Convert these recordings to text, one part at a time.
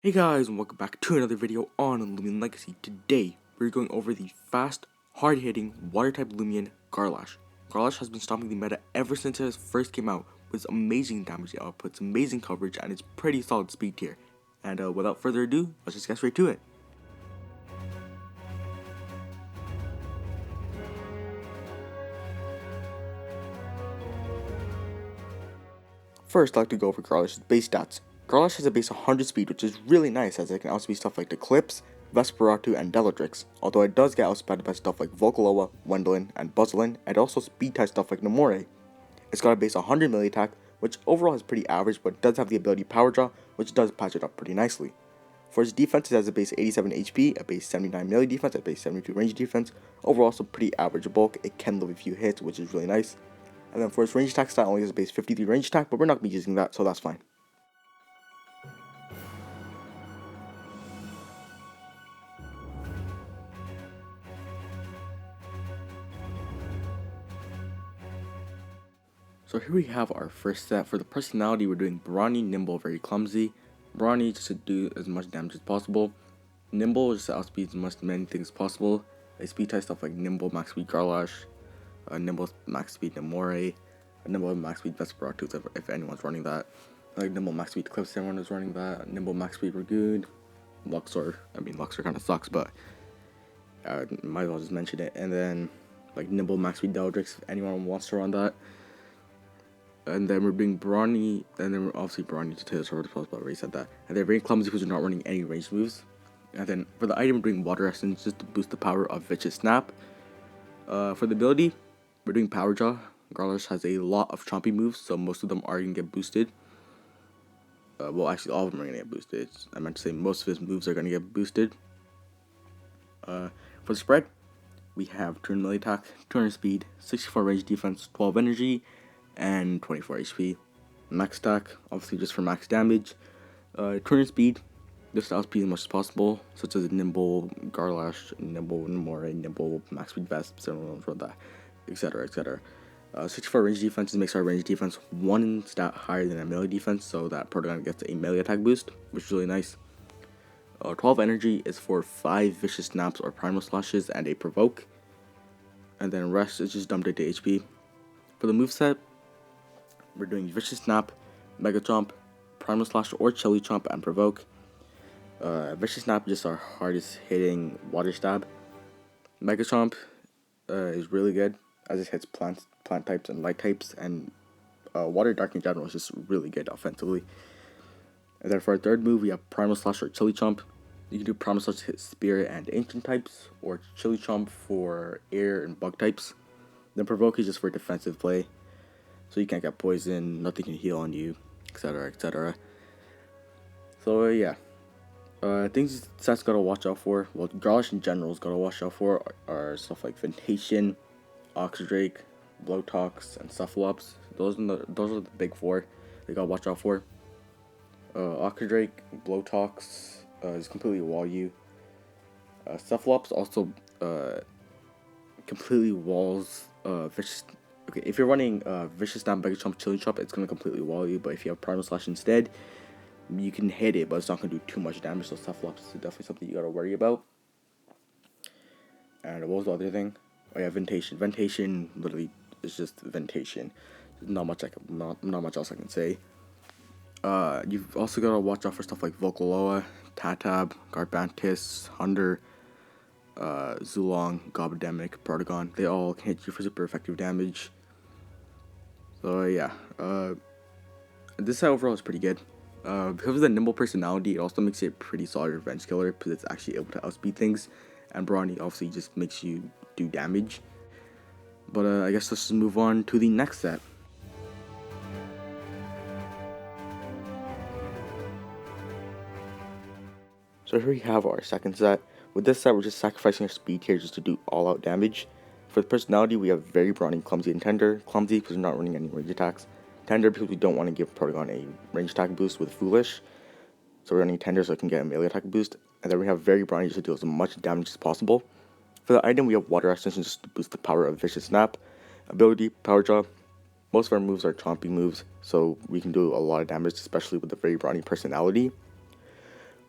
Hey guys, and welcome back to another video on Loomian Legacy. Today, we're going over the fast, hard-hitting, water-type Loomian Garlash. Garlash has been stomping the meta ever since it first came out, with amazing damage outputs, amazing coverage, and it's pretty solid speed tier. And without further ado, let's just get straight to it. First, I'd like to go over Garlash's base stats. Garlash has a base 100 speed, which is really nice as it can outspeed stuff like Eclipse, Vesperatu, and Deladrix, although it does get outspeeded by stuff like Vocaloa, Wendolin, and Buzzlin, and also speed type stuff like Nomore. It's got a base 100 melee attack, which overall is pretty average, but does have the ability Power Draw, which does patch it up pretty nicely. For its defense, it has a base 87 HP, a base 79 melee defense, a base 72 range defense. Overall, some pretty average bulk. It can live a few hits, which is really nice. And then for its range attack stat, only has a base 53 range attack, but we're not going to be using that, so that's fine. So here we have our first set. For the personality, we're doing Brawny, Nimble, very clumsy. Brawny just to do as much damage as possible. Nimble just to outspeed as many things as possible. They speed type stuff like Nimble, max speed Garlash, Nimble, max speed Nomore, Nimble, max speed Vesperatu if anyone's running that. Like Nimble, max speed Eclipse, everyone is running that. Nimble, max speed Ragoon. Luxor kind of sucks, but might as well just mention it. And then like Nimble, max speed Deladrix if anyone wants to run that. And then we're doing Brawny, and then we're obviously Brawny to Taylor Sword, but I already said that. And they're very clumsy because they're not running any ranged moves. And then for the item, we're doing Water Essence just to boost the power of Vicious Snap. For the ability, we're doing Power Jaw. Garlash has a lot of chompy moves, so most of them are going to get boosted. Well, actually, all of them are going to get boosted. I meant to say most of his moves are going to get boosted. For the spread, we have 200 melee attack, 200 speed, 64 range defense, 12 energy, and 24 HP. Max stack, obviously just for max damage. 200 speed, just to outspeed as much as possible, such as Nimble, Garlash, Nimble, Nomore, Nimble, max speed Vesp, everyone run that, etc. etc. 64 range defense makes our range defense one stat higher than a melee defense, so that Protagon gets a melee attack boost, which is really nice. 12 energy is for 5 vicious snaps or primal slashes and a provoke, and then rest is just dumped into HP. For the moveset, we're doing Vicious Snap, Mega Chomp, Primal Slash or Chili Chomp and Provoke. Vicious Snap is just our hardest hitting water stab. Mega Chomp is really good as it hits plant types and light types, and Water Dark in general is just really good offensively. And then for our third move, we have Primal Slash or Chili Chomp. You can do Primal Slash to hit Spirit and Ancient types, or Chili Chomp for air and bug types. Then Provoke is just for defensive play. So you can't get poisoned, nothing can heal on you, etc, etc. So yeah, things sets gotta watch out for. Well, Garlash in general's gotta watch out for are stuff like Ventation, Oxdrake, Blowtox, and Cephalops. Those are the big four they gotta watch out for. Oxdrake, Blowtox is completely wall you. Cephalops also completely walls Vicious. Okay, if you're running Vicious Snap, Mega Chomp, Chili Chomp, it's going to completely wall you, but if you have Primal Slash instead, you can hit it, but it's not going to do too much damage, so Cephalops is definitely something you got to worry about. And what was the other thing? Oh yeah, Ventation. Ventation literally is just Ventation. Not much else I can say. You've also got to watch out for stuff like Vocaloa, Tatab, Garbantis, Hunder, Zulong, Gobademic, Protagon. They all can hit you for super effective damage. So yeah, this set overall is pretty good. Because of the nimble personality, it also makes it a pretty solid revenge killer because it's actually able to outspeed things. And Brawny obviously just makes you do damage. But I guess let's just move on to the next set. So here we have our second set. With this set, we're just sacrificing our speed here just to do all-out damage. For the personality, we have very Brawny, Clumsy, and Tender. Clumsy because we're not running any range attacks. Tender because we don't want to give Protagon a range attack boost with Foolish. So we're running Tender so it can get a melee attack boost. And then we have very Brawny just to deal as much damage as possible. For the item, we have Water Essence just to boost the power of Vicious Snap. Ability, Power Jaw. Most of our moves are chompy moves, so we can do a lot of damage, especially with the very Brawny personality.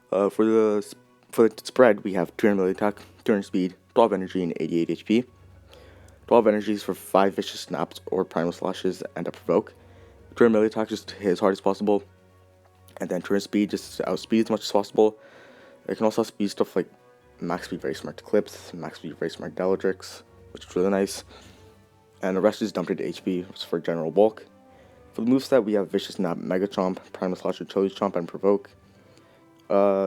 For the spread, we have 200 melee attack, 200 speed, 12 energy, and 88 HP. 12 energies for 5 vicious snaps or primal slashes and a provoke. 200 melee attack just to hit as hard as possible, and then 200 speed just to outspeed as much as possible. It can also speed stuff like max speed very smart clips, max speed very smart Deladrix, which is really nice. And the rest is dumped into HP for general bulk. For the moveset, we have Vicious Snap, Mega Chomp, Primal Slash, Chili Chomp, and Provoke.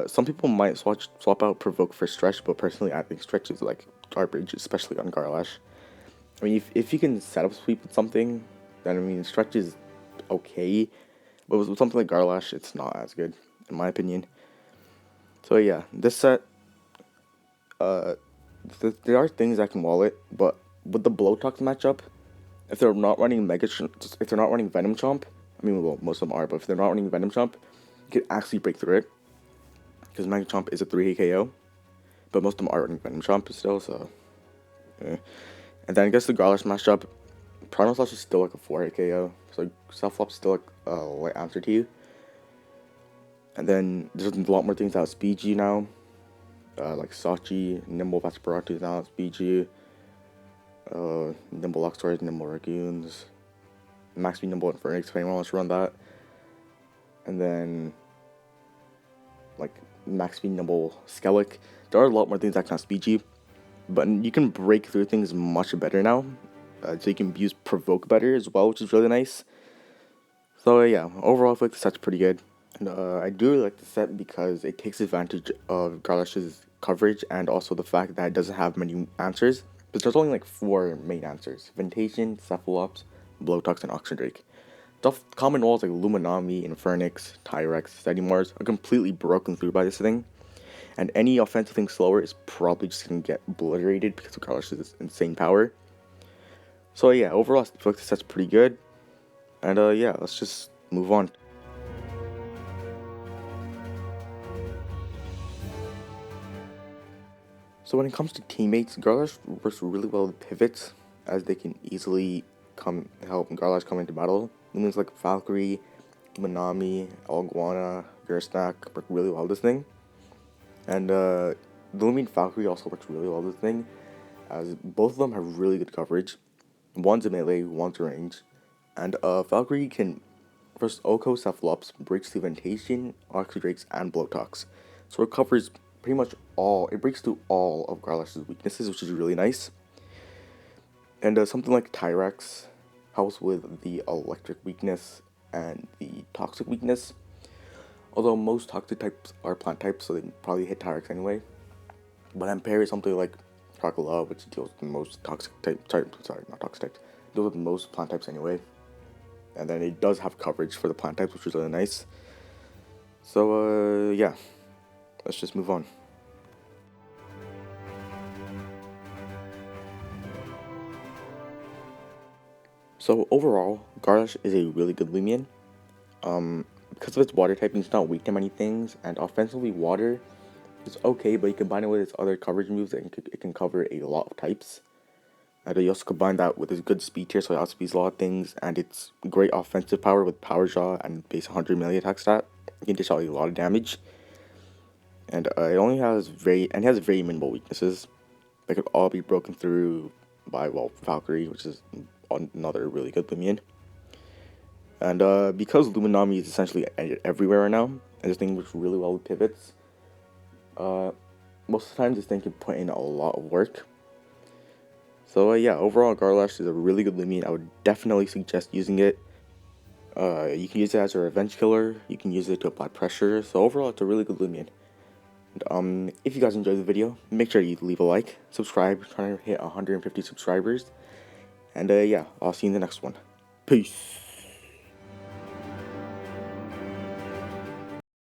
Some people might swap out Provoke for Stretch, but personally I think Stretch is like garbage, especially on Garlash. I mean, if you can set up sweep with something, then I mean Stretch is okay, but with something like Garlash, it's not as good, in my opinion. So yeah, this set, there are things that can wall it, but with the Blowtox matchup, if they're not running if they're not running Venom Chomp, I mean, well, most of them are, but if they're not running Venom Chomp, you can actually break through it, because Mega Chomp is a 3 KO, but most of them are running Venom Chomp still, so, yeah. And then I guess the Garlash matchup, Primal Slash is still like a 4 KO, so Self-Flop is still like a light answer to you. And then there's a lot more things that outspeed you now, like Sachi, Nimble Vaspiratu is now outspeed you, Nimble Luxors, Nimble Ragoons, Max Speed Nimble Infernax if anyone wants to run that. And then, like, Max Speed Nimble Skellic. There are a lot more things that can outspeed you, but you can break through things much better now. So you can use Provoke better as well, which is really nice. So yeah, overall I feel like the set's pretty good. And I do really like the set because it takes advantage of Garlash's coverage and also the fact that it doesn't have many answers. But there's only like 4 main answers: Ventation, Cephalops, Blowtox, and Oxydrake. The common walls like Luminami, Infernax, Tyrex, Steady Mars are completely broken through by this thing. And any offensive thing slower is probably just going to get obliterated because of Garlash's insane power. So yeah, overall I feel like the set's pretty good. And yeah, let's just move on. So when it comes to teammates, Garlash works really well with pivots, as they can easily help Garlash come into battle. Things like Valkyrie, Manami, Alguana, Gersnack work really well with this thing. And the Loomian Valkyrie also works really well with this thing, as both of them have really good coverage. One's a melee, one's a range. And Valkyrie can, first Oko Cephalops, breaks through Ventation, Oxydrakes, and Blowtox. So it covers pretty much it breaks through all of Garlash's weaknesses, which is really nice. And something like Tyrex helps with the electric weakness and the toxic weakness. Although most toxic types are plant types, so they probably hit Tyrex anyway. But then pair is something like Crocodile, which deals with the most toxic type. Not toxic types. Deals with most plant types anyway. And then it does have coverage for the plant types, which is really nice. So yeah, let's just move on. So overall, Garlash is a really good Loomian. Because of its water typing, it's not weak to many things, and offensively water is okay, but you combine it with its other coverage moves, and it can cover a lot of types. And you also combine that with its good speed tier, so it outspeeds a lot of things, and its great offensive power with Power Jaw and base 100 melee attack stat. You can dish out a lot of damage. And it has very minimal weaknesses that could all be broken through by, well, Valkyrie, which is another really good Loomian. And because Luminami is essentially everywhere right now, and this thing works really well with pivots, most of the time this thing can put in a lot of work. So yeah, overall Garlash is a really good Loomian. I would definitely suggest using it. You can use it as a revenge killer, you can use it to apply pressure, so overall it's a really good Loomian. And, if you guys enjoyed the video, make sure you leave a like, subscribe, trying to hit 150 subscribers, and yeah, I'll see you in the next one. Peace!